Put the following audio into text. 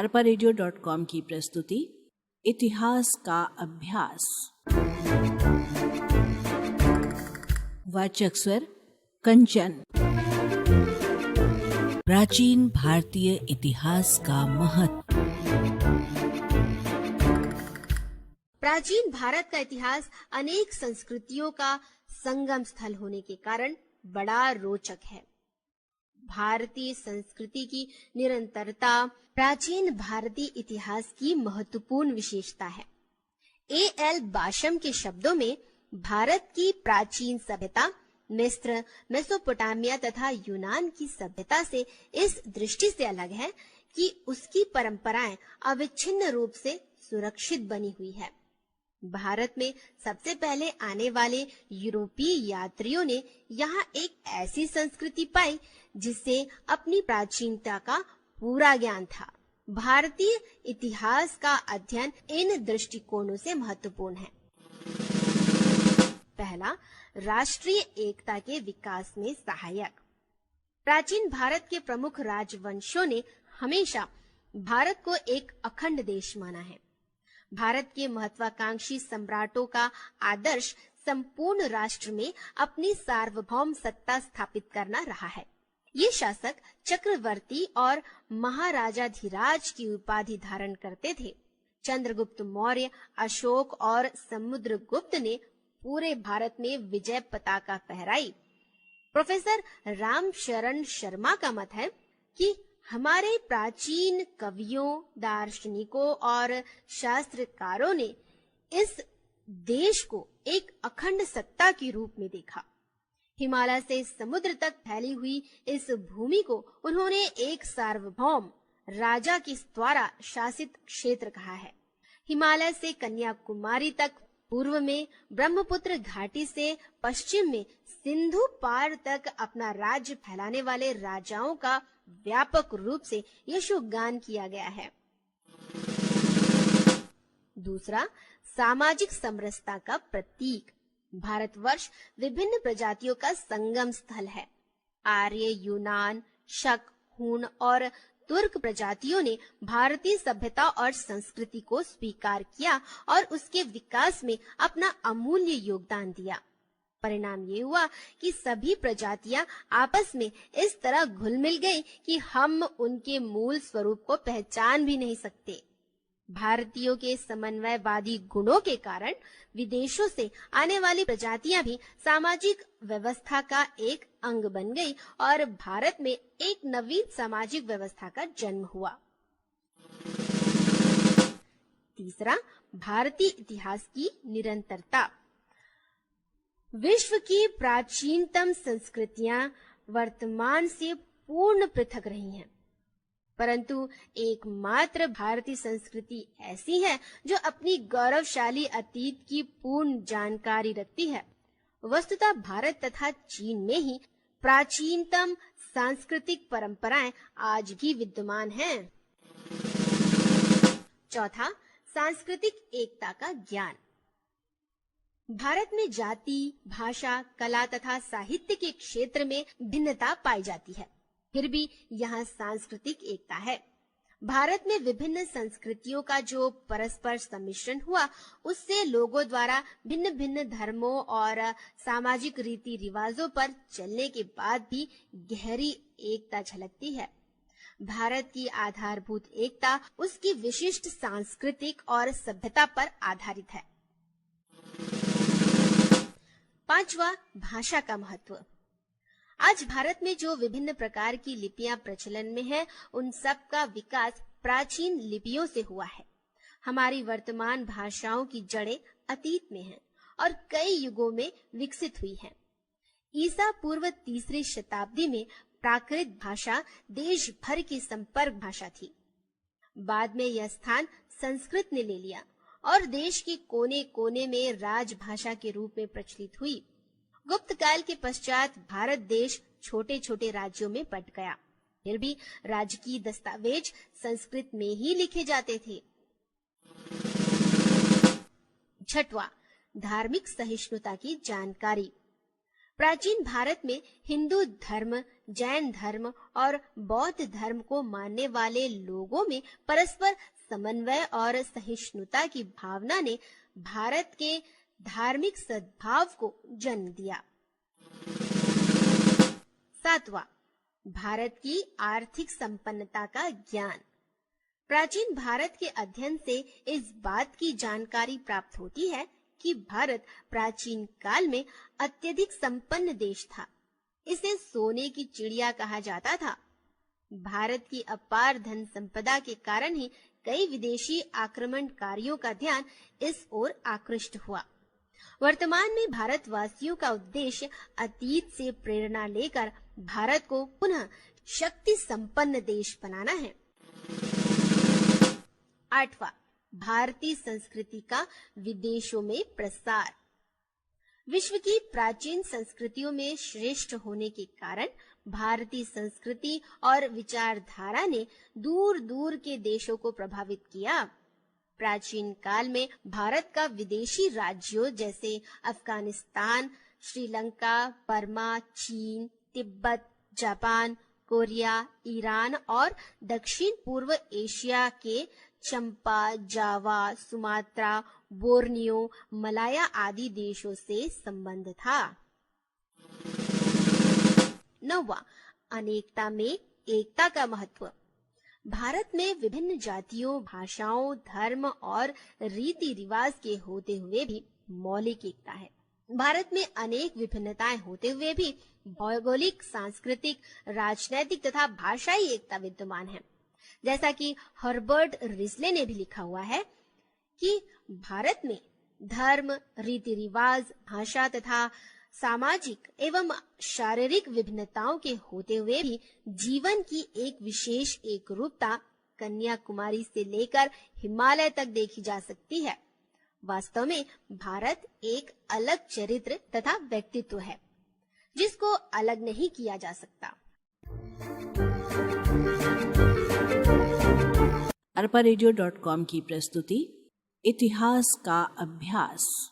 arparadio.com की प्रस्तुति इतिहास का अभ्यास। वाचक स्वर कंचन। प्राचीन भारतीय इतिहास का महत्व। प्राचीन भारत का इतिहास अनेक संस्कृतियों का संगम स्थल होने के कारण बड़ा रोचक है। भारतीय संस्कृति की निरंतरता प्राचीन भारतीय इतिहास की महत्वपूर्ण विशेषता है। A.L. बाशम के शब्दों में भारत की प्राचीन सभ्यता मिस्र, मेसोपोटामिया तथा यूनान की सभ्यता से इस दृष्टि से अलग है कि उसकी परंपराएं अविच्छिन्न रूप से सुरक्षित बनी हुई है। भारत में सबसे पहले आने वाले यूरोपीय यात्रियों ने यहाँ एक ऐसी संस्कृति पाई जिससे अपनी प्राचीनता का पूरा ज्ञान था। भारतीय इतिहास का अध्ययन इन दृष्टिकोणों से महत्वपूर्ण है। पहला, राष्ट्रीय एकता के विकास में सहायक। प्राचीन भारत के प्रमुख राजवंशों ने हमेशा भारत को एक अखंड देश माना है। भारत के महत्वाकांक्षी सम्राटों का आदर्श संपूर्ण राष्ट्र में अपनी सार्वभौम सत्ता स्थापित करना रहा है। ये शासक चक्रवर्ती और महाराजाधिराज की उपाधि धारण करते थे। चंद्रगुप्त मौर्य, अशोक और समुद्रगुप्त ने पूरे भारत में विजय पताका फहराई। प्रोफेसर रामशरण शर्मा का मत है कि हमारे प्राचीन कवियों, दार्शनिकों और शास्त्रकारों ने इस देश को एक अखंड सत्ता के रूप में देखा। हिमालय से समुद्र तक फैली हुई इस भूमि को उन्होंने एक सार्वभौम राजा के द्वारा शासित क्षेत्र कहा है। हिमालय से कन्याकुमारी तक पूर्व में, ब्रह्मपुत्र घाटी से पश्चिम में, सिंधु पार तक अपना राज्य फैलाने वाले राजाओं का व्यापक रूप से यशोगान किया गया है। दूसरा, सामाजिक समरसता का प्रतीक। भारतवर्ष विभिन्न प्रजातियों का संगम स्थल है। आर्य, यूनान, शक, हूण और तुर्क प्रजातियों ने भारतीय सभ्यता और संस्कृति को स्वीकार किया और उसके विकास में अपना अमूल्य योगदान दिया। परिणाम ये हुआ कि सभी प्रजातियां आपस में इस तरह घुल मिल गई कि हम उनके मूल स्वरूप को पहचान भी नहीं सकते। भारतीयों के समन्वयवादी गुणों के कारण विदेशों से आने वाली प्रजातियां भी सामाजिक व्यवस्था का एक अंग बन गई और भारत में एक नवीन सामाजिक व्यवस्था का जन्म हुआ। तीसरा, भारतीय इतिहास की निरंतरता। विश्व की प्राचीनतम संस्कृतियां वर्तमान से पूर्ण पृथक रही हैं, परंतु एकमात्र भारतीय संस्कृति ऐसी है जो अपनी गौरवशाली अतीत की पूर्ण जानकारी रखती है। वस्तुतः भारत तथा चीन में ही प्राचीनतम सांस्कृतिक परंपराएं आज भी विद्यमान हैं। चौथा, सांस्कृतिक एकता का ज्ञान। भारत में जाति, भाषा, कला तथा साहित्य के क्षेत्र में भिन्नता पाई जाती है, फिर भी यहाँ सांस्कृतिक एकता है। भारत में विभिन्न संस्कृतियों का जो परस्पर सम्मिश्रण हुआ, उससे लोगों द्वारा भिन्न भिन्न धर्मों और सामाजिक रीति रिवाजों पर चलने के बाद भी गहरी एकता झलकती है। भारत की आधारभूत एकता उसकी विशिष्ट सांस्कृतिक और सभ्यता पर आधारित है। पांचवा, भाषा का महत्व। आज भारत में जो विभिन्न प्रकार की लिपियां प्रचलन में हैं, उन सब का विकास प्राचीन लिपियों से हुआ है। हमारी वर्तमान भाषाओं की जड़ें अतीत में हैं और कई युगों में विकसित हुई हैं। ईसा पूर्व 3री शताब्दी में प्राकृत भाषा देश भर की संपर्क भाषा थी। बाद में यह स्थान संस्कृत ने ले लिया और देश के कोने कोने में राजभाषा के रूप में प्रचलित हुई। गुप्त काल के पश्चात भारत देश छोटे छोटे राज्यों में बंट गया, फिर भी राजकीय दस्तावेज संस्कृत में ही लिखे जाते थे। छठवां, धार्मिक सहिष्णुता की जानकारी। प्राचीन भारत में हिंदू धर्म, जैन धर्म और बौद्ध धर्म को मानने वाले लोगों में परस्पर समन्वय और सहिष्णुता की भावना ने भारत के धार्मिक सद्भाव को जन्म दिया। 7वां, भारत की आर्थिक संपन्नता का ज्ञान। प्राचीन भारत के अध्ययन से इस बात की जानकारी प्राप्त होती है कि भारत प्राचीन काल में अत्यधिक संपन्न देश था। इसे सोने की चिड़िया कहा जाता था। भारत की अपार धन संपदा के कारण ही कई विदेशी आक्रमणकारियों का ध्यान इस ओर आकृष्ट हुआ। वर्तमान में भारतवासियों का उद्देश्य अतीत से प्रेरणा लेकर भारत को पुनः शक्ति संपन्न देश बनाना है। 8वां, भारतीय संस्कृति का विदेशों में प्रसार। विश्व की प्राचीन संस्कृतियों में श्रेष्ठ होने के कारण भारतीय संस्कृति और विचारधारा ने दूर दूर के देशों को प्रभावित किया। प्राचीन काल में भारत का विदेशी राज्यों जैसे अफगानिस्तान, श्रीलंका, बर्मा, चीन, तिब्बत, जापान, कोरिया, ईरान और दक्षिण पूर्व एशिया के चंपा, जावा, सुमात्रा, बोर्नियो, मलाया आदि देशों से संबंध था। 9वां, अनेकता में एकता का महत्व। भारत में विभिन्न जातियों, भाषाओं, धर्म और रीति रिवाज के होते हुए भी मौलिक एकता है। भारत में अनेक विभिन्नताएं होते हुए भी भौगोलिक, सांस्कृतिक, राजनैतिक तथा भाषाई एकता विद्यमान है। जैसा कि हर्बर्ट रिस्ले ने भी लिखा हुआ है कि भारत में धर्म, रीति रिवाज, भाषा तथा सामाजिक एवं शारीरिक विभिन्नताओं के होते हुए भी जीवन की एक विशेष एकरूपता कन्याकुमारी से लेकर हिमालय तक देखी जा सकती है। वास्तव में भारत एक अलग चरित्र तथा व्यक्तित्व है जिसको अलग नहीं किया जा सकता। arparedio.com की प्रस्तुति इतिहास का अभ्यास।